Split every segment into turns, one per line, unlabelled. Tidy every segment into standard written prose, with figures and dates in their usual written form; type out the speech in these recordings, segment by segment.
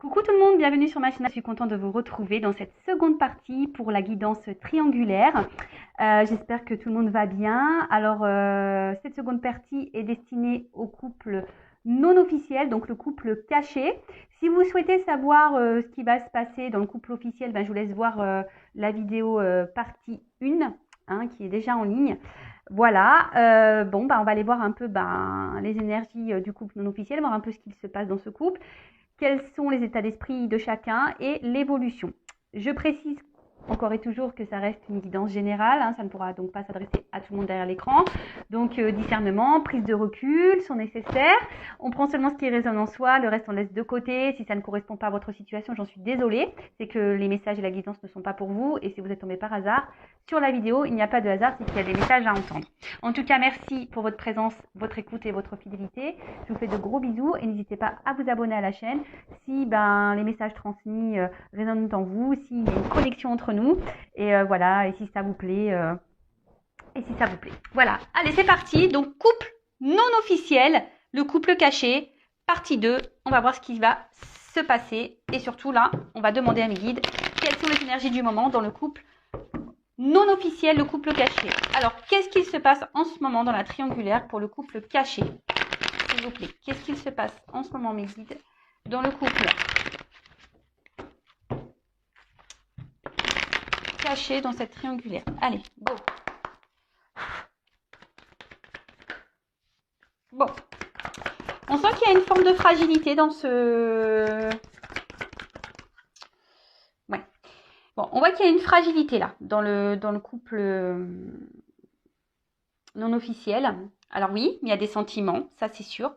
Coucou tout le monde, bienvenue sur ma chaîne. Je suis contente de vous retrouver dans cette seconde partie pour la guidance triangulaire. J'espère que tout le monde va bien. Alors, cette seconde partie est destinée au couple non officiel, donc le couple caché. Si vous souhaitez savoir ce qui va se passer dans le couple officiel, je vous laisse voir la vidéo partie 1 qui est déjà en ligne. Voilà, on va aller voir un peu les énergies du couple non officiel, voir un peu ce qu'il se passe dans ce couple. Quels sont les états d'esprit de chacun et l'évolution. Je précise encore et toujours que ça reste une guidance générale, ça ne pourra donc pas s'adresser à tout le monde derrière l'écran. Donc discernement, prise de recul sont nécessaires. On prend seulement ce qui résonne en soi, le reste on laisse de côté. Si ça ne correspond pas à votre situation, j'en suis désolée. C'est que les messages et la guidance ne sont pas pour vous. Et si vous êtes tombé par hasard sur la vidéo, il n'y a pas de hasard, c'est qu'il y a des messages à entendre. En tout cas, merci pour votre présence, votre écoute et votre fidélité. Je vous fais de gros bisous et n'hésitez pas à vous abonner à la chaîne si les messages transmis résonnent en vous, s'il y a une connexion entre nous et voilà, et si ça vous plaît voilà, allez, c'est parti. Donc couple non officiel, le couple caché, partie 2. On va voir ce qui va se passer et surtout là, on va demander à mes guides quelles sont les énergies du moment dans le couple non officiel, le couple caché. Alors, qu'est-ce qu'il se passe en ce moment dans la triangulaire pour le couple caché? S'il vous plaît, qu'est-ce qu'il se passe en ce moment, mes guides, dans le couple caché dans cette triangulaire? Allez, go. Bon, on sent qu'il y a une forme de fragilité dans ce... Ouais. Bon, on voit qu'il y a une fragilité là, dans le couple non officiel. Alors oui, il y a des sentiments, ça c'est sûr.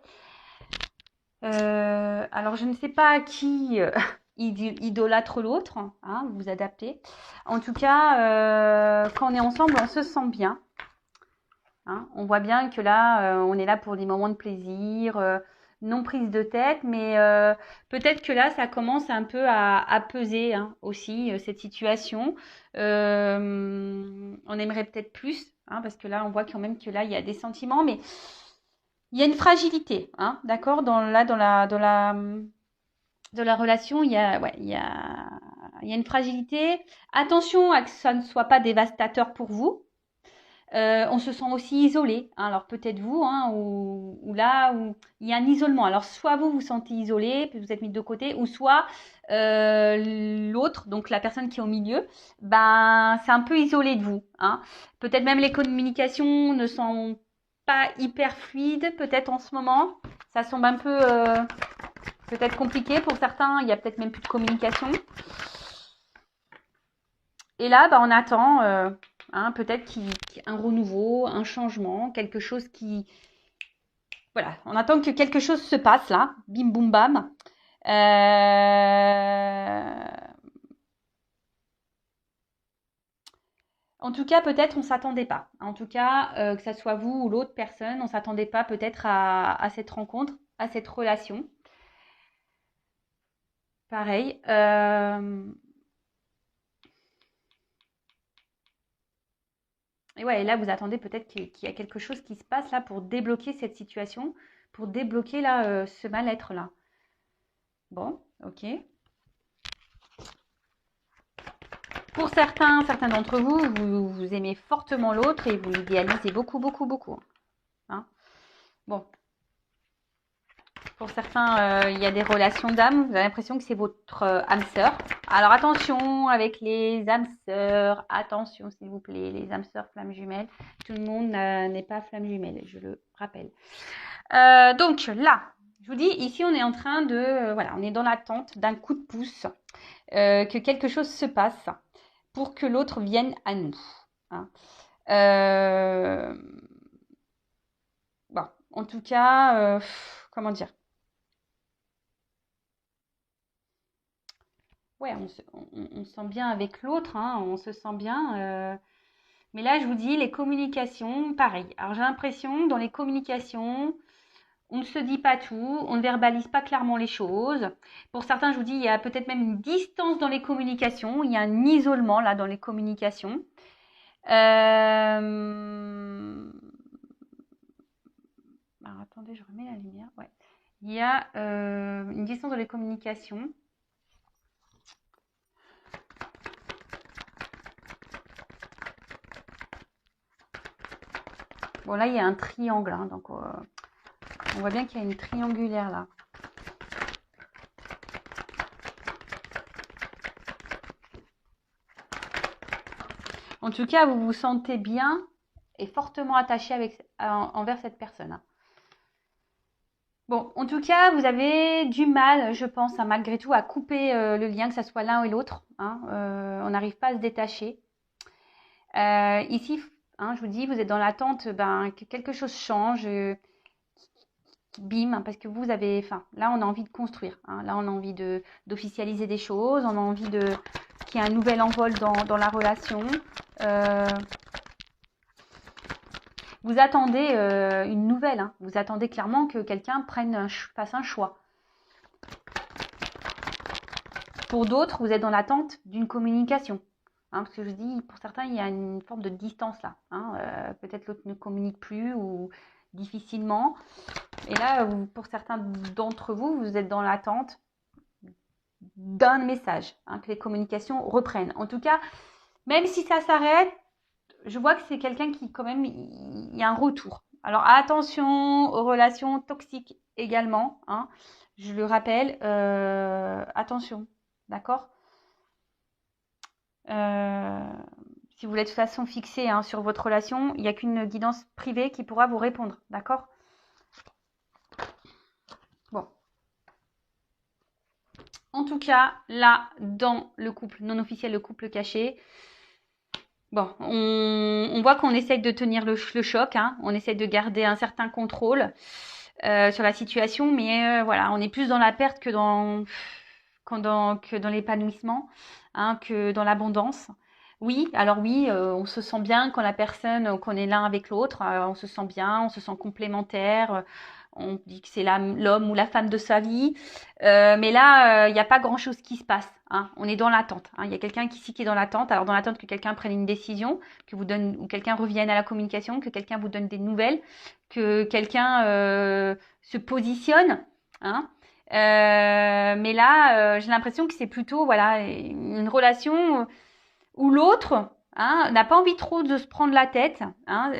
Alors je ne sais pas qui idolâtre l'autre, vous vous adaptez. En tout cas, quand on est ensemble, on se sent bien. On voit bien que là, on est là pour des moments de plaisir, non prise de tête, mais peut-être que là, ça commence un peu à peser aussi, cette situation. On aimerait peut-être plus, parce que là, on voit quand même que là, il y a des sentiments, mais il y a une fragilité, d'accord, dans la relation, il y a une fragilité. Attention à que ça ne soit pas dévastateur pour vous. On se sent aussi isolé. Alors peut-être vous, ou là où il y a un isolement. Alors soit vous vous sentez isolé, vous êtes mis de côté, ou soit l'autre, donc la personne qui est au milieu, c'est un peu isolé de vous. Peut-être même les communications ne sont pas hyper fluides, peut-être en ce moment. Ça semble un peu peut-être compliqué pour certains. Il y a peut-être même plus de communication. Et là, on attend peut-être qu'il y ait un renouveau, un changement, quelque chose qui... Voilà, on attend que quelque chose se passe là, bim boum bam. En tout cas, peut-être on ne s'attendait pas. En tout cas, que ça soit vous ou l'autre personne, on ne s'attendait pas peut-être à cette rencontre, à cette relation. Pareil. Et ouais, et là, vous attendez peut-être qu'il y a quelque chose qui se passe là pour débloquer cette situation, pour débloquer là ce mal-être là. Bon, ok. Pour certains d'entre vous, vous aimez fortement l'autre et vous l'idéalisez beaucoup, beaucoup, beaucoup. Bon. Pour certains, il y a des relations d'âme. Vous avez l'impression que c'est votre âme sœur. Alors attention avec les âmes sœurs. Attention s'il vous plaît, les âmes sœurs flammes jumelles. Tout le monde n'est pas flamme jumelle, je le rappelle. Donc là, je vous dis, ici on est en train de... voilà, on est dans l'attente d'un coup de pouce. Que quelque chose se passe pour que l'autre vienne à nous. Bon, en tout cas, comment dire? Ouais, on se sent bien avec l'autre, on se sent bien. Mais là, je vous dis, les communications, pareil. Alors, j'ai l'impression, dans les communications, on ne se dit pas tout, on ne verbalise pas clairement les choses. Pour certains, je vous dis, il y a peut-être même une distance dans les communications, il y a un isolement là dans les communications. Alors, attendez, je remets la lumière. Ouais. Il y a une distance dans les communications. Bon, là, il y a un triangle, hein, donc on voit bien qu'il y a une triangulaire là. En tout cas, vous vous sentez bien et fortement attaché envers cette personne. Hein. Bon, en tout cas, vous avez du mal, je pense, hein, malgré tout, à couper le lien, que ce soit l'un ou l'autre. Hein. On n'arrive pas à se détacher. Ici, hein, je vous dis, vous êtes dans l'attente que quelque chose change, bim, hein, parce que vous avez, là, on a envie de construire. Hein. Là, on a envie d'officialiser des choses, on a envie qu'il y ait un nouvel envol dans la relation. Vous attendez une nouvelle, hein. Vous attendez clairement que quelqu'un fasse un choix. Pour d'autres, vous êtes dans l'attente d'une communication. Hein, parce que je vous dis, pour certains, il y a une forme de distance là. Hein, peut-être l'autre ne communique plus ou difficilement. Et là, pour certains d'entre vous, vous êtes dans l'attente d'un message, hein, que les communications reprennent. En tout cas, même si ça s'arrête, je vois que c'est quelqu'un qui, quand même, il y a un retour. Alors, attention aux relations toxiques également. Hein. Je le rappelle, attention, d'accord si vous êtes de façon fixée hein, sur votre relation, il n'y a qu'une guidance privée qui pourra vous répondre, d'accord? Bon. En tout cas, là, dans le couple non officiel, le couple caché, bon, on voit qu'on essaye de tenir le choc, hein, on essaye de garder un certain contrôle sur la situation, mais voilà, on est plus dans la perte que dans l'épanouissement, hein, que dans l'abondance. Oui, alors oui, on se sent bien quand la personne, qu'on est l'un avec l'autre, on se sent bien, on se sent complémentaire, on dit que c'est l'homme ou la femme de sa vie, mais là, il n'y a pas grand-chose qui se passe. Hein, on est dans l'attente. Hein, il y a quelqu'un qui est dans l'attente. Alors dans l'attente que quelqu'un prenne une décision, que vous donne ou quelqu'un revienne à la communication, que quelqu'un vous donne des nouvelles, que quelqu'un se positionne. Hein, mais là, j'ai l'impression que c'est plutôt voilà une relation où l'autre hein, n'a pas envie trop de se prendre la tête. Hein,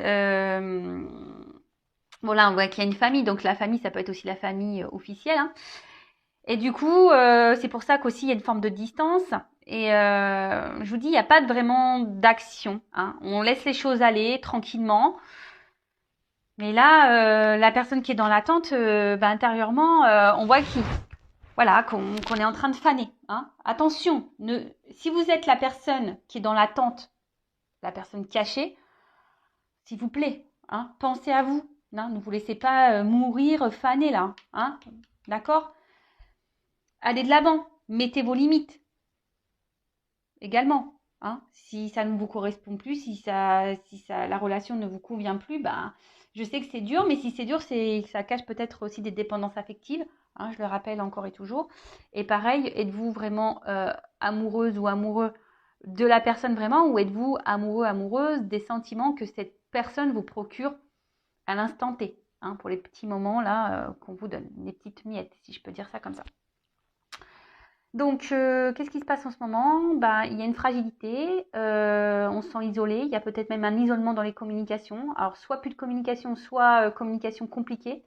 bon là, on voit qu'il y a une famille, donc la famille, ça peut être aussi la famille officielle. Hein. Et du coup, c'est pour ça qu'aussi il y a une forme de distance. Et je vous dis, il n'y a pas vraiment d'action. Hein. On laisse les choses aller tranquillement. Mais là, la personne qui est dans l'attente, intérieurement, on voit qu'on est en train de faner. Hein. Attention, si vous êtes la personne qui est dans l'attente, la personne cachée, s'il vous plaît, hein, pensez à vous. Hein, ne vous laissez pas mourir faner là. Hein, d'accord ? Allez de l'avant, mettez vos limites également. Hein. Si ça ne vous correspond plus, si la relation ne vous convient plus, je sais que c'est dur, mais si c'est dur, ça cache peut-être aussi des dépendances affectives. Hein, je le rappelle encore et toujours. Et pareil, êtes-vous vraiment amoureuse ou amoureux de la personne vraiment, ou êtes-vous amoureux, amoureuse des sentiments que cette personne vous procure à l'instant T, hein, pour les petits moments là qu'on vous donne, les petites miettes, si je peux dire ça comme ça. Donc, qu'est-ce qui se passe en ce moment? Il y a une fragilité, on se sent isolé, il y a peut-être même un isolement dans les communications. Alors, soit plus de communication, soit communication compliquée.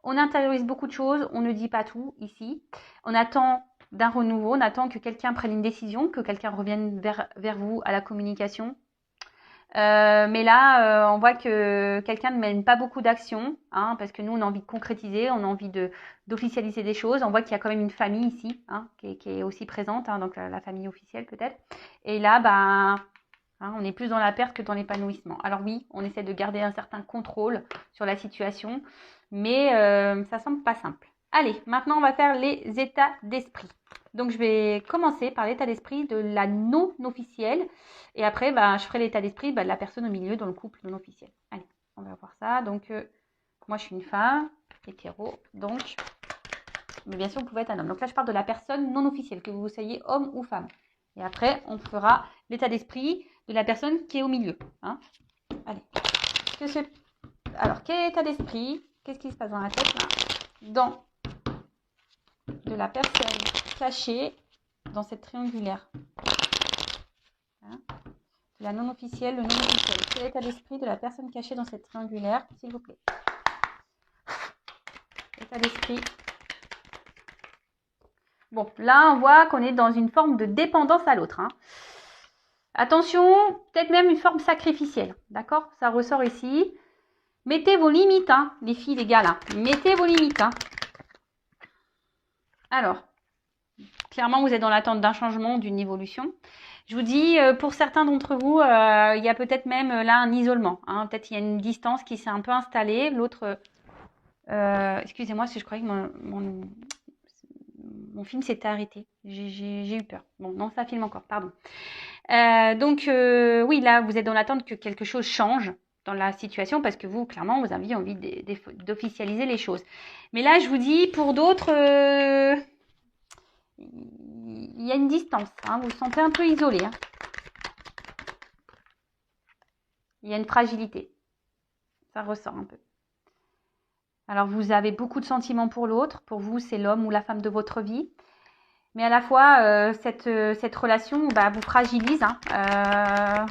On intériorise beaucoup de choses, on ne dit pas tout ici. On attend d'un renouveau, on attend que quelqu'un prenne une décision, que quelqu'un revienne vers vous à la communication. Mais là, on voit que quelqu'un ne mène pas beaucoup d'actions, hein, parce que nous, on a envie de concrétiser, on a envie d'officialiser des choses. On voit qu'il y a quand même une famille ici, hein, qui est aussi présente, hein, donc la famille officielle peut-être. Et là, hein, on est plus dans la perte que dans l'épanouissement. Alors oui, on essaie de garder un certain contrôle sur la situation, mais ça semble pas simple. Allez, maintenant, on va faire les états d'esprit. Donc, je vais commencer par l'état d'esprit de la non officielle. Et après, je ferai l'état d'esprit de la personne au milieu dans le couple non officiel. Allez, on va voir ça. Donc, moi, je suis une femme, hétéro. Donc, mais bien sûr, vous pouvez être un homme. Donc là, je parle de la personne non officielle, que vous soyez homme ou femme. Et après, on fera l'état d'esprit de la personne qui est au milieu. Hein. Allez. Alors, quel état d'esprit? Qu'est-ce qui se passe dans la tête là? Dans de la personne cachée dans cette triangulaire. Hein. La non officielle, le non officiel. Quel est l'état d'esprit de la personne cachée dans cette triangulaire, s'il vous plaît? État d'esprit. Bon, là, on voit qu'on est dans une forme de dépendance à l'autre. Hein. Attention, peut-être même une forme sacrificielle. D'accord? Ça ressort ici. Mettez vos limites, hein, les filles, les gars, là. Mettez vos limites. Hein. Alors, clairement, vous êtes dans l'attente d'un changement, d'une évolution. Je vous dis, pour certains d'entre vous, il y a peut-être même là un isolement. Hein. Peut-être il y a une distance qui s'est un peu installée. L'autre, excusez-moi si je croyais que mon film s'était arrêté. J'ai eu peur. Bon, non, ça filme encore, pardon. Donc, oui, là, vous êtes dans l'attente que quelque chose change dans la situation parce que vous, clairement, vous avez envie d'officialiser les choses. Mais là, je vous dis, pour d'autres, il y a une distance. Hein, vous vous sentez un peu isolé. Hein. Il y a une fragilité. Ça ressort un peu. Alors, vous avez beaucoup de sentiments pour l'autre. Pour vous, c'est l'homme ou la femme de votre vie. Mais à la fois, cette relation vous fragilise. Hein.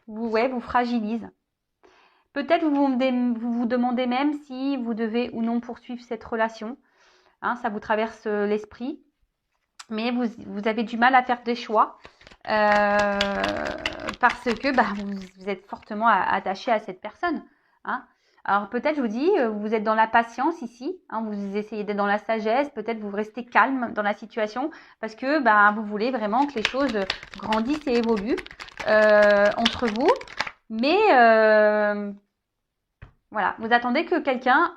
Vous fragilise. Peut-être vous vous demandez même si vous devez ou non poursuivre cette relation. Hein, ça vous traverse l'esprit. Mais vous avez du mal à faire des choix. Parce que vous êtes fortement attaché à cette personne. Hein. Alors peut-être, je vous dis, vous êtes dans la patience ici, hein, vous essayez d'être dans la sagesse, peut-être vous restez calme dans la situation parce que vous voulez vraiment que les choses grandissent et évoluent entre vous. Mais voilà, vous attendez que quelqu'un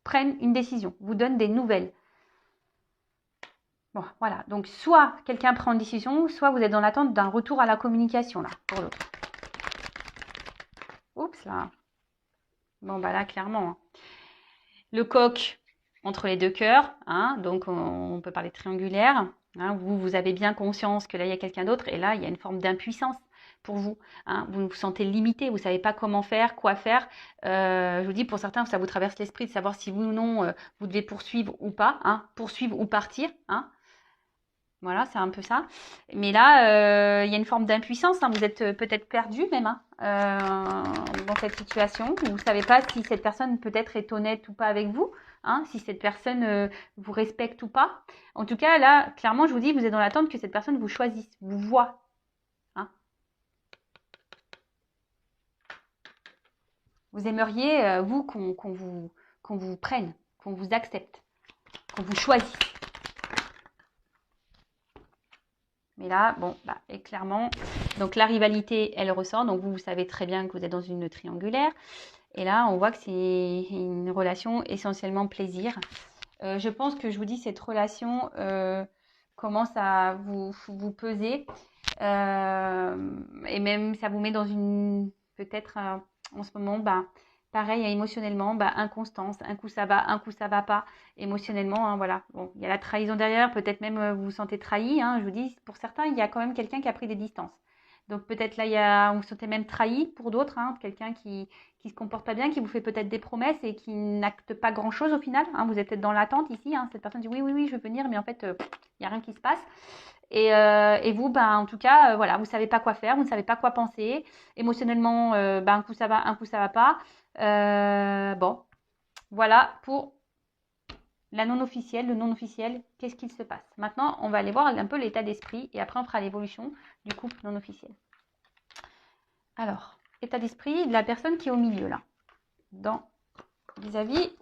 prenne une décision, vous donne des nouvelles. Bon, voilà. Donc, soit quelqu'un prend une décision, soit vous êtes dans l'attente d'un retour à la communication, là, pour l'autre. Oups, là. Bon, là, clairement. Hein. Le coq entre les deux cœurs. Hein, donc, on peut parler triangulaire. Hein, vous avez bien conscience que là, il y a quelqu'un d'autre. Et là, il y a une forme d'impuissance pour vous. Hein, vous vous sentez limité. Vous ne savez pas comment faire, quoi faire. Je vous dis, pour certains, ça vous traverse l'esprit de savoir si oui ou non, vous devez poursuivre ou pas. Hein, poursuivre ou partir. Hein. Voilà, c'est un peu ça. Mais là, il y a une forme d'impuissance. Hein. Vous êtes peut-être perdu même dans cette situation. Vous ne savez pas si cette personne peut-être est honnête ou pas avec vous. Hein, si cette personne vous respecte ou pas. En tout cas, là, clairement, je vous dis, vous êtes dans l'attente que cette personne vous choisisse, vous voit. Hein. Vous aimeriez, vous, qu'on vous prenne, qu'on vous accepte, qu'on vous choisisse. Mais là, bon, et clairement, donc la rivalité, elle ressort. Donc vous savez très bien que vous êtes dans une triangulaire. Et là, on voit que c'est une relation essentiellement plaisir. Je pense que je vous dis, cette relation commence à vous peser. Et même, ça vous met dans une, peut-être en ce moment, pareil, émotionnellement, inconstance. Un coup ça va pas. Émotionnellement, hein, voilà. Bon, il y a la trahison derrière, peut-être même vous vous sentez trahi. Hein, je vous dis, pour certains, il y a quand même quelqu'un qui a pris des distances. Donc peut-être là, on vous sentez même trahi pour d'autres, hein, quelqu'un qui se comporte pas bien, qui vous fait peut-être des promesses et qui n'acte pas grand-chose au final. Hein, vous êtes peut-être dans l'attente ici. Hein, cette personne dit oui, je veux venir, mais en fait, il n'y a rien qui se passe. Et vous, en tout cas, voilà, vous ne savez pas quoi faire, vous ne savez pas quoi penser. Émotionnellement, un coup ça va pas. Bon, voilà pour la non officielle, le non officiel, qu'est-ce qu'il se passe. Maintenant, on va aller voir un peu l'état d'esprit et après on fera l'évolution du couple non officiel. Alors, état d'esprit de la personne qui est au milieu là, vis-à-vis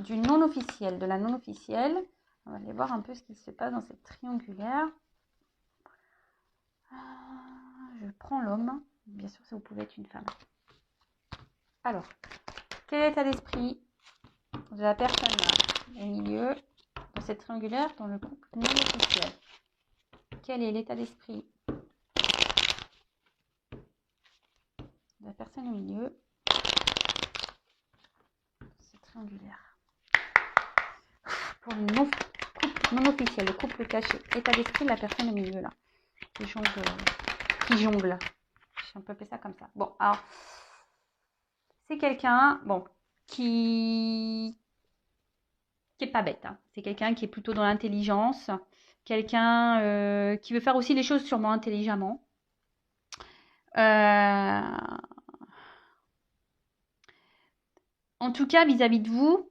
du non officiel, de la non officielle. On va aller voir un peu ce qui se passe dans cette triangulaire. Je prends l'homme. Bien sûr, ça vous pouvez être une femme. Alors, quel est l'état d'esprit de la personne là, au milieu, dans cette triangulaire, dans le couple non officiel? Quel est l'état d'esprit de la personne au milieu, cette triangulaire? Pour le couple non officiel, le couple caché. État d'esprit de la personne au milieu là, qui jongle. On peut appeler ça comme ça. Bon, alors, c'est quelqu'un, qui est pas bête. Hein. C'est quelqu'un qui est plutôt dans l'intelligence, quelqu'un qui veut faire aussi les choses sûrement intelligemment. En tout cas, vis-à-vis de vous,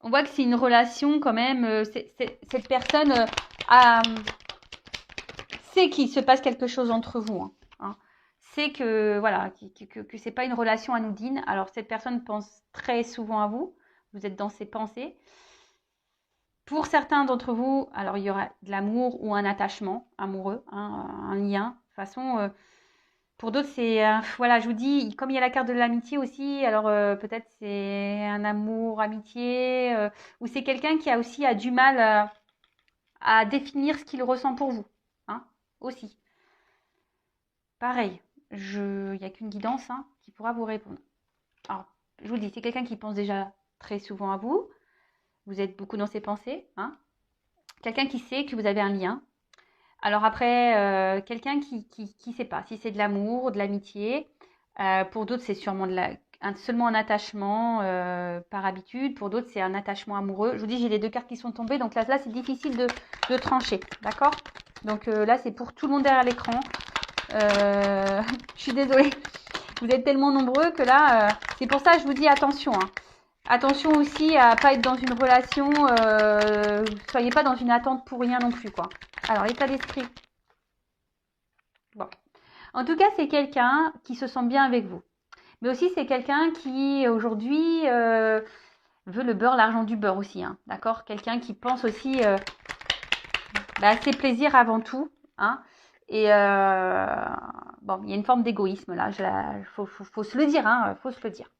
on voit que c'est une relation quand même. Cette personne sait qu'il se passe quelque chose entre vous. Hein. Sait que voilà, que c'est pas une relation anodine. Alors cette personne pense très souvent à vous. Vous êtes dans ses pensées. Pour certains d'entre vous, alors il y aura de l'amour ou un attachement amoureux, hein, un lien. De toute façon, pour d'autres, c'est voilà, je vous dis, comme il y a la carte de l'amitié aussi, alors peut-être c'est un amour, amitié, ou c'est quelqu'un qui a aussi du mal à définir ce qu'il ressent pour vous, hein, aussi. Pareil, il n'y a qu'une guidance hein, qui pourra vous répondre. Alors, je vous le dis, c'est quelqu'un qui pense déjà très souvent à vous. Vous êtes beaucoup dans ses pensées, hein. Quelqu'un qui sait que vous avez un lien. Alors après, quelqu'un qui sait pas si c'est de l'amour, de l'amitié. Pour d'autres, c'est sûrement seulement un attachement par habitude. Pour d'autres, c'est un attachement amoureux. Je vous dis, j'ai les deux cartes qui sont tombées. Donc là c'est difficile de trancher. D'accord? Donc là, c'est pour tout le monde derrière l'écran. Je suis désolée. Vous êtes tellement nombreux que là, c'est pour ça que je vous dis attention. Hein. Attention aussi à pas être dans une relation, soyez pas dans une attente pour rien non plus, quoi. Alors, l'état d'esprit. Bon. En tout cas, c'est quelqu'un qui se sent bien avec vous. Mais aussi, c'est quelqu'un qui, aujourd'hui, veut le beurre, l'argent du beurre aussi, hein. D'accord? Quelqu'un qui pense aussi à ses plaisirs avant tout, hein. Et bon, il y a une forme d'égoïsme là. Faut se le dire, hein. Faut se le dire.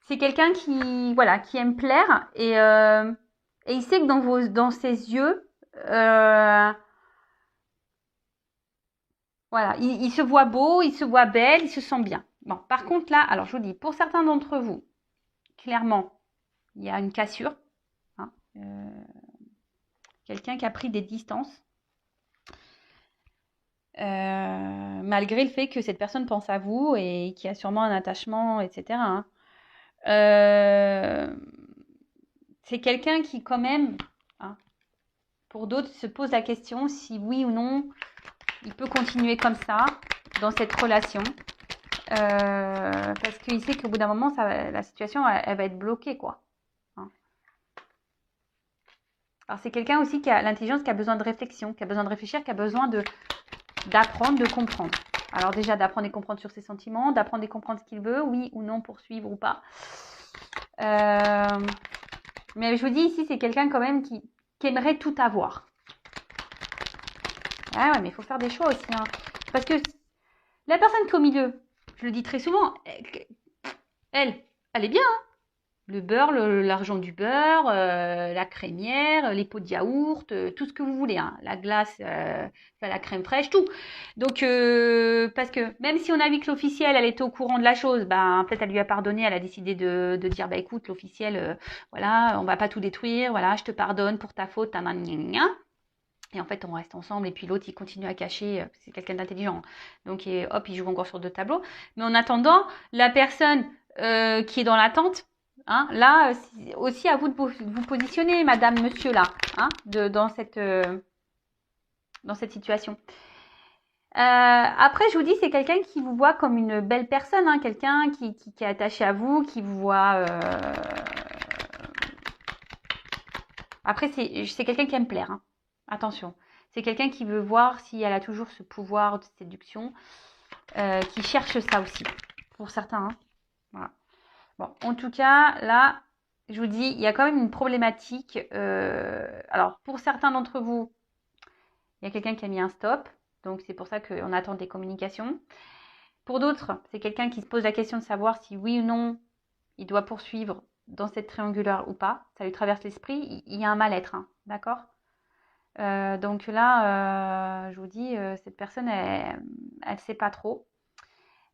C'est quelqu'un qui, voilà, qui aime plaire et il sait que dans ses yeux, voilà, il se voit beau, il se voit belle, il se sent bien. Bon, par contre là, alors je vous dis, pour certains d'entre vous, clairement, il y a une cassure, hein, quelqu'un qui a pris des distances, malgré le fait que cette personne pense à vous et qui a sûrement un attachement, etc. Hein. C'est quelqu'un qui quand même, hein, pour d'autres, se pose la question si oui ou non, il peut continuer comme ça, dans cette relation. Parce qu'il sait qu'au bout d'un moment, la situation, elle va être bloquée, quoi. Hein. Alors, c'est quelqu'un aussi qui a l'intelligence, qui a besoin de réflexion, qui a besoin de réfléchir, qui a besoin d'apprendre, de comprendre. Alors déjà, d'apprendre et comprendre sur ses sentiments, d'apprendre et comprendre ce qu'il veut, oui ou non, poursuivre ou pas. Mais je vous dis ici, c'est quelqu'un quand même qui aimerait tout avoir. Ah ouais, mais il faut faire des choix aussi. Hein. Parce que la personne qui est au milieu, je le dis très souvent, elle est bien. Hein. Le beurre, l'argent du beurre, la crémière, les pots de yaourt, tout ce que vous voulez. Hein. La glace, la crème fraîche, tout. Donc, parce que même si on a vu que l'officiel, elle était au courant de la chose, ben, peut-être elle lui a pardonné, elle a décidé de dire, bah écoute, l'officiel, voilà, on va pas tout détruire, voilà, je te pardonne pour ta faute, et en fait, on reste ensemble. Et puis l'autre, il continue à cacher. C'est quelqu'un d'intelligent. Donc, hop, il joue encore sur 2 tableaux. Mais en attendant, la personne qui est dans l'attente, hein, là, c'est aussi à vous de vous positionner, madame, monsieur, là, hein, dans cette situation. Après, je vous dis, c'est quelqu'un qui vous voit comme une belle personne, hein, quelqu'un qui est attaché à vous, qui vous voit... Après, c'est quelqu'un qui aime plaire, hein. Attention, c'est quelqu'un qui veut voir si elle a toujours ce pouvoir de séduction, qui cherche ça aussi, pour certains. Hein. Voilà. Bon, en tout cas, là, je vous dis, il y a quand même une problématique. Alors, pour certains d'entre vous, il y a quelqu'un qui a mis un stop, donc c'est pour ça qu'on attend des communications. Pour d'autres, c'est quelqu'un qui se pose la question de savoir si oui ou non, il doit poursuivre dans cette triangulaire ou pas. Ça lui traverse l'esprit, il y a un mal-être, hein, d'accord ? Donc là, je vous dis, cette personne, elle sait pas trop.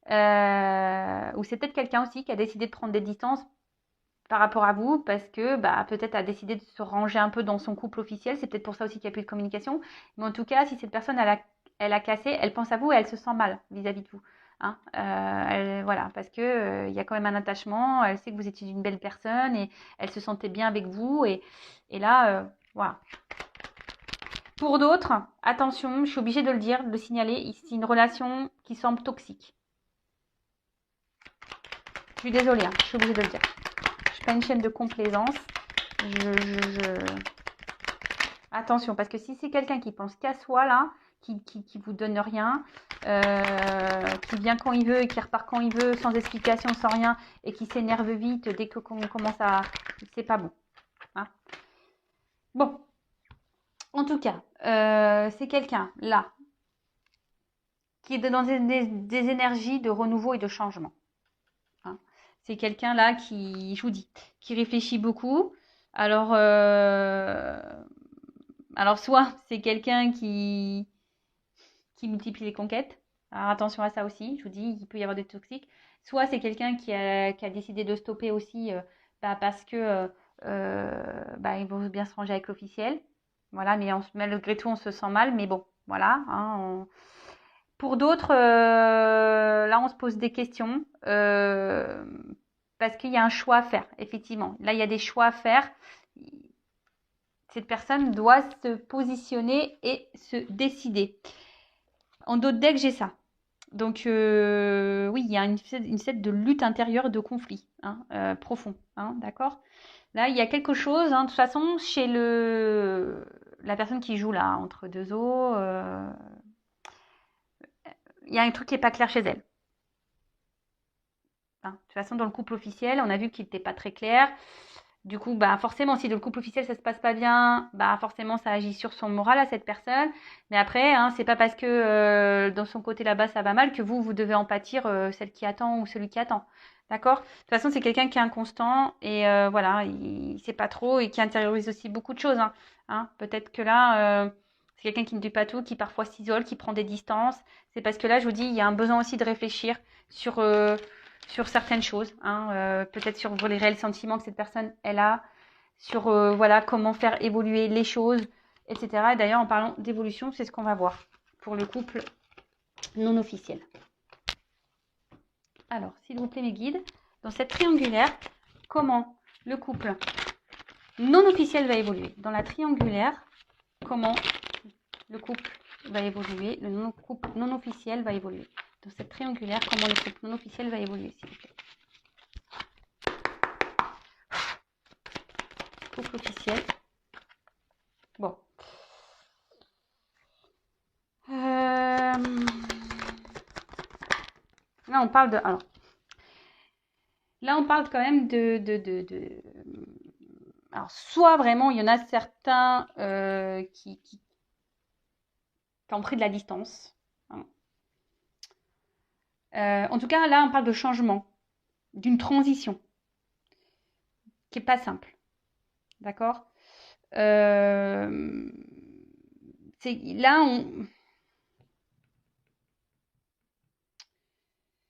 Ou c'est peut-être quelqu'un aussi qui a décidé de prendre des distances par rapport à vous parce que peut-être a décidé de se ranger un peu dans son couple officiel. C'est peut-être pour ça aussi qu'il n'y a plus de communication. Mais en tout cas, si cette personne, elle a cassé, elle pense à vous et elle se sent mal vis-à-vis de vous. Hein. Voilà, parce que il y a quand même un attachement. Elle sait que vous étiez une belle personne et elle se sentait bien avec vous. Et là, voilà. Pour d'autres, attention, je suis obligée de le dire, de le signaler, c'est une relation qui semble toxique. Je suis désolée, hein, je suis obligée de le dire. Je suis pas une chaîne de complaisance. Attention, parce que si c'est quelqu'un qui pense qu'à soi, là, qui vous donne rien, qui vient quand il veut et qui repart quand il veut, sans explication, sans rien, et qui s'énerve vite dès que qu'on commence à... C'est pas bon. Hein. Bon, en tout cas, c'est quelqu'un, là, qui est dans des énergies de renouveau et de changement. Hein. C'est quelqu'un là qui, je vous dis, qui réfléchit beaucoup. Alors, soit c'est quelqu'un qui multiplie les conquêtes. Alors attention à ça aussi, je vous dis, il peut y avoir des toxiques. Soit c'est quelqu'un qui a décidé de stopper aussi parce que il vaut bien se ranger avec l'officiel. Voilà, mais malgré tout, on se sent mal. Mais bon, voilà. Hein, Pour d'autres, là, on se pose des questions parce qu'il y a un choix à faire, effectivement. Là, il y a des choix à faire. Cette personne doit se positionner et se décider. En d'autres decks, j'ai ça. Donc, oui, il y a une sorte de lutte intérieure, de conflit profond. Hein, d'accord. Là, il y a quelque chose, de toute façon, chez la personne qui joue là, entre deux eaux, il y a un truc qui n'est pas clair chez elle. Hein. De toute façon, dans le couple officiel, on a vu qu'il n'était pas très clair. Du coup, forcément, si dans le couple officiel ça se passe pas bien, forcément ça agit sur son moral à cette personne. Mais après, c'est pas parce que dans son côté là-bas ça va mal que vous devez en pâtir, celle qui attend ou celui qui attend. D'accord? De toute façon, c'est quelqu'un qui est inconstant et voilà, il sait pas trop et qui intériorise aussi beaucoup de choses. Peut-être que là, c'est quelqu'un qui ne dit pas tout, qui parfois s'isole, qui prend des distances. C'est parce que là, je vous dis, il y a un besoin aussi de réfléchir sur certaines choses, peut-être sur les réels sentiments que cette personne elle a, sur voilà comment faire évoluer les choses, etc. Et d'ailleurs, en parlant d'évolution, c'est ce qu'on va voir pour le couple non officiel. Alors, s'il vous plaît, mes guides, dans cette triangulaire, comment le couple non officiel va évoluer? Dans la triangulaire, comment le couple va évoluer? Le couple non officiel va évoluer. Dans cette triangulaire, comment le couple non officiel va évoluer, s'il vous plaît? Couple officiel. Bon. Là, on parle de. Alors, là, on parle quand même de. Alors, soit vraiment, il y en a certains qui ont pris de la distance. Hein. En tout cas, là, on parle de changement, d'une transition qui n'est pas simple. D'accord. Là,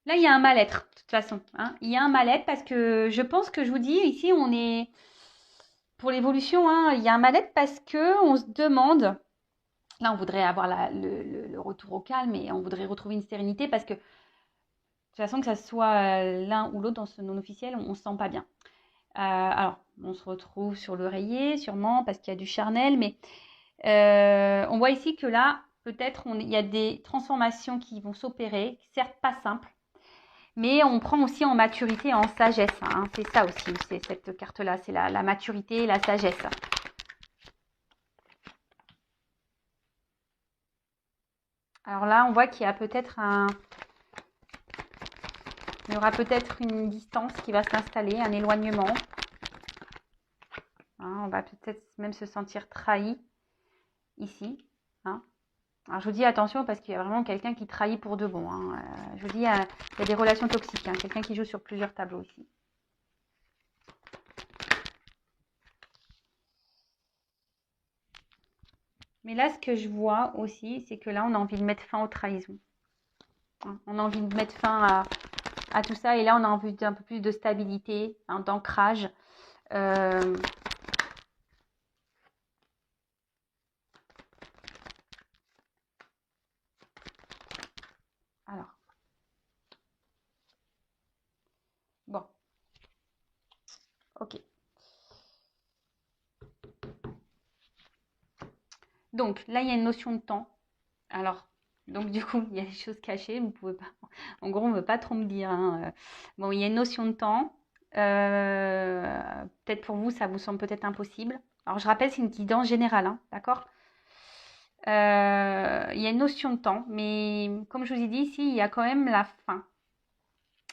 Là, il y a un mal-être, de toute façon. Il y a un mal-être parce que je pense que je vous dis, ici, on est. Pour l'évolution, il y a un mal-être parce que on se demande. Là, on voudrait avoir le retour au calme et on voudrait retrouver une sérénité parce que, de toute façon, que ça soit l'un ou l'autre dans ce non officiel, on ne se sent pas bien. Alors, on se retrouve sur l'oreiller, sûrement, parce qu'il y a du charnel, mais on voit ici que là, peut-être, il y a des transformations qui vont s'opérer, certes pas simples, mais on prend aussi en maturité et en sagesse. C'est ça aussi, c'est cette carte-là, c'est la maturité et la sagesse. Alors là, on voit qu'il y a peut-être il y aura peut-être une distance qui va s'installer, un éloignement. On va peut-être même se sentir trahi ici. Alors je vous dis attention parce qu'il y a vraiment quelqu'un qui trahit pour de bon. Je vous dis, il y a des relations toxiques. Quelqu'un qui joue sur plusieurs tableaux ici. Mais là, ce que je vois aussi, c'est que là, on a envie de mettre fin aux trahisons. On a envie de mettre fin à tout ça. Et là, on a envie d'un peu plus de stabilité, d'ancrage. Alors, Donc, là, il y a une notion de temps. Alors, donc du coup, il y a des choses cachées, vous pouvez pas. En gros, on ne veut pas trop me dire, hein. Bon, il y a une notion de temps. Peut-être pour vous, ça vous semble peut-être impossible. Alors, je rappelle, c'est une guidance générale, hein, d'accord? Il y a une notion de temps, mais comme je vous ai dit ici, il y a quand même la fin,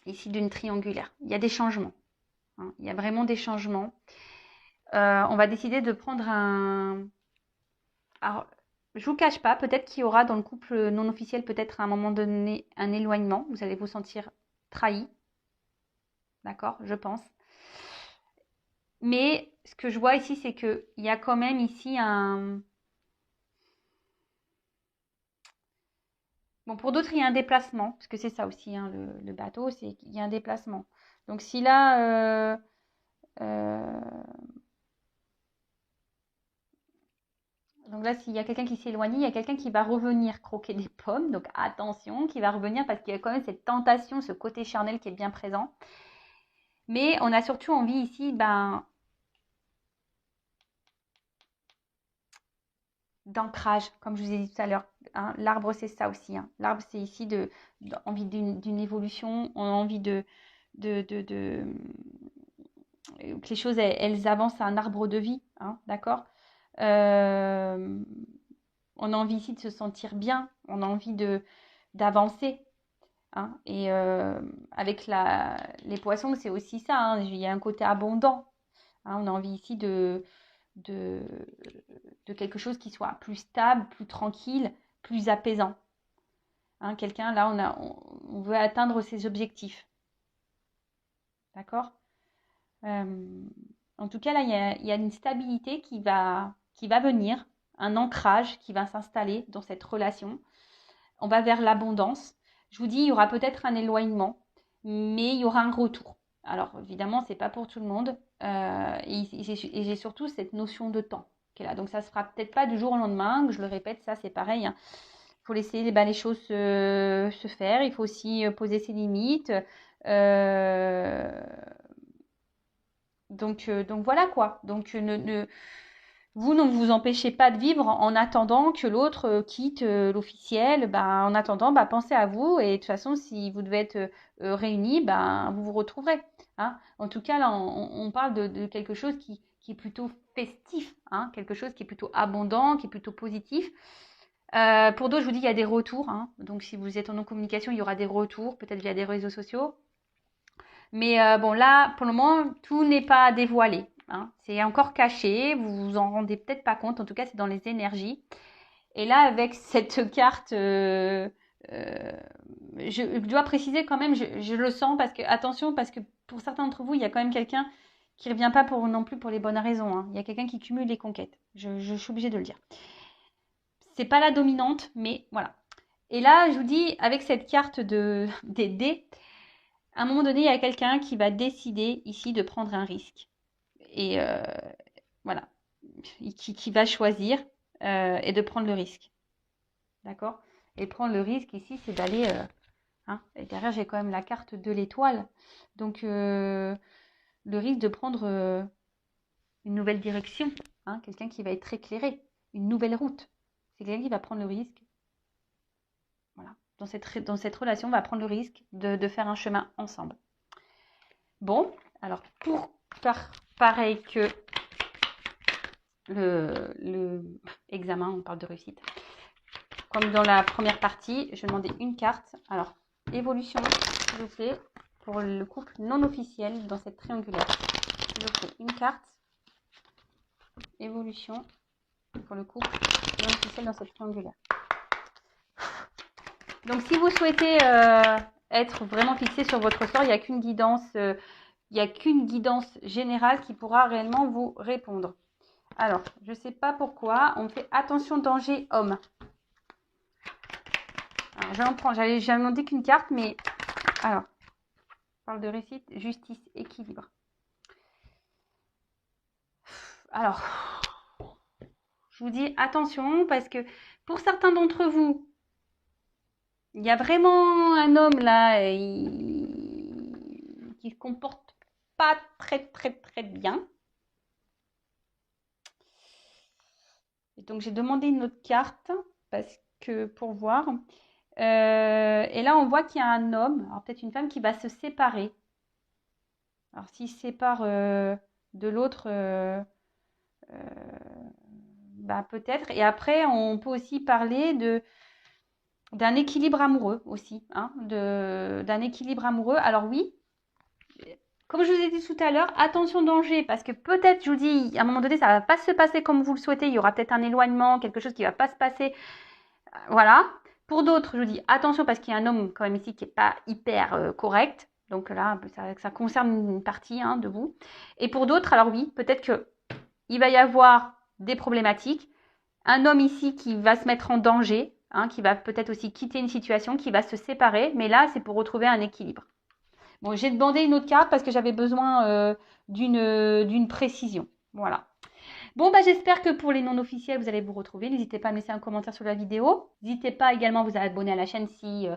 ici, d'une triangulaire. Il y a des changements, hein. Il y a vraiment des changements. On va décider de prendre un... Alors, je vous cache pas, peut-être qu'il y aura dans le couple non officiel, peut-être à un moment donné, un éloignement. Vous allez vous sentir trahi, d'accord, je pense. Mais ce que je vois ici, c'est qu'il y a quand même ici un... Bon, pour d'autres, il y a un déplacement, parce que c'est ça aussi, hein, le bateau, c'est qu'il y a un déplacement. Donc si là... euh, donc là, s'il y a quelqu'un qui s'éloigne, il y a quelqu'un qui va revenir croquer des pommes. Donc attention, qui va revenir parce qu'il y a quand même cette tentation, ce côté charnel qui est bien présent. Mais on a surtout envie ici d'ancrage, comme je vous ai dit tout à l'heure, hein. L'arbre, c'est ça aussi, hein. L'arbre, c'est ici envie d'une évolution, on a envie que les choses, elles avancent à un arbre de vie, hein, d'accord. Euh, on a envie ici de se sentir bien, on a envie d'avancer, hein. Et avec les poissons, c'est aussi ça, hein. Il y a un côté abondant, hein. On a envie ici de, de quelque chose qui soit plus stable, plus tranquille, plus apaisant, hein. Quelqu'un, là, on veut atteindre ses objectifs. D'accord. En tout cas, là, il y a une stabilité qui va venir, un ancrage qui va s'installer dans cette relation. On va vers l'abondance. Je vous dis, il y aura peut-être un éloignement, mais il y aura un retour. Alors, évidemment, c'est pas pour tout le monde. Et j'ai surtout cette notion de temps qui est là. Donc, ça se fera peut-être pas du jour au lendemain. Je le répète, ça, c'est pareil, hein. Il faut laisser les choses se faire. Il faut aussi poser ses limites. Euh, donc voilà quoi. Donc vous ne vous empêchez pas de vivre en attendant que l'autre quitte l'officiel. Ben, en attendant, ben, pensez à vous et de toute façon, si vous devez être réunis, ben, vous vous retrouverez, hein. En tout cas, là, on parle de quelque chose qui est plutôt festif, hein, quelque chose qui est plutôt abondant, qui est plutôt positif. Pour d'autres, je vous dis, il y a des retours, hein. Donc, si vous êtes en non-communication, il y aura des retours, peut-être via des réseaux sociaux. Mais bon, là, pour le moment, tout n'est pas dévoilé, hein. C'est encore caché, vous vous en rendez peut-être pas compte. En tout cas, c'est dans les énergies. Et là, avec cette carte, euh, je dois préciser quand même, je le sens parce que, attention, parce que pour certains d'entre vous, il y a quand même quelqu'un qui ne revient pas non plus pour les bonnes raisons, hein. Il y a quelqu'un qui cumule les conquêtes. Je suis obligée de le dire. C'est pas la dominante, mais voilà. Et là, je vous dis, avec cette carte des dés, à un moment donné, il y a quelqu'un qui va décider ici de prendre un risque. Et voilà, qui va choisir et de prendre le risque. D'accord. Et prendre le risque ici, c'est d'aller... hein, et derrière, j'ai quand même la carte de l'étoile. Donc, le risque de prendre une nouvelle direction. Hein, quelqu'un qui va être éclairé. Une nouvelle route. C'est quelqu'un qui va prendre le risque. Voilà. Dans cette relation, on va prendre le risque de faire un chemin ensemble. Bon, alors pour faire pareil que le examen, on parle de réussite. Comme dans la première partie, je vais demander une carte. Alors, évolution, s'il vous plaît, pour le couple non officiel dans cette triangulaire. S'il vous plaît, une carte. Évolution pour le couple non officiel dans cette triangulaire. Donc, si vous souhaitez être vraiment fixé sur votre sort, il n'y a qu'une guidance, générale qui pourra réellement vous répondre. Alors, je ne sais pas pourquoi, on fait attention danger homme. Alors, j'avais demandé qu'une carte, mais alors, on parle de réussite, justice, équilibre. Alors, je vous dis attention parce que pour certains d'entre vous, il y a vraiment un homme là qui se comporte pas très très très bien. Donc, j'ai demandé une autre carte parce que pour voir. Et là, on voit qu'il y a un homme, alors peut-être une femme, qui va se séparer. Alors, s'il se sépare de l'autre, bah, peut-être. Et après, on peut aussi parler d'un équilibre amoureux aussi, hein, d'un équilibre amoureux. Alors oui, comme je vous ai dit tout à l'heure, attention danger, parce que peut-être, je vous dis, à un moment donné, ça va pas se passer comme vous le souhaitez. Il y aura peut-être un éloignement, quelque chose qui va pas se passer. Voilà. Pour d'autres, je vous dis attention parce qu'il y a un homme quand même ici qui n'est pas hyper correct. Donc là, ça concerne une partie hein, de vous. Et pour d'autres, alors oui, peut-être qu'il va y avoir des problématiques. Un homme ici qui va se mettre en danger, hein, qui va peut-être aussi quitter une situation, qui va se séparer. Mais là, c'est pour retrouver un équilibre. Bon, j'ai demandé une autre carte parce que j'avais besoin d'une précision. Voilà. Bon, bah, j'espère que pour les non officiels, vous allez vous retrouver. N'hésitez pas à me laisser un commentaire sur la vidéo. N'hésitez pas également à vous abonner à la chaîne si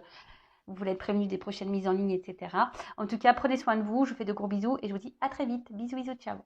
vous voulez être prévenu des prochaines mises en ligne, etc. En tout cas, prenez soin de vous. Je vous fais de gros bisous et je vous dis à très vite. Bisous, bisous, ciao.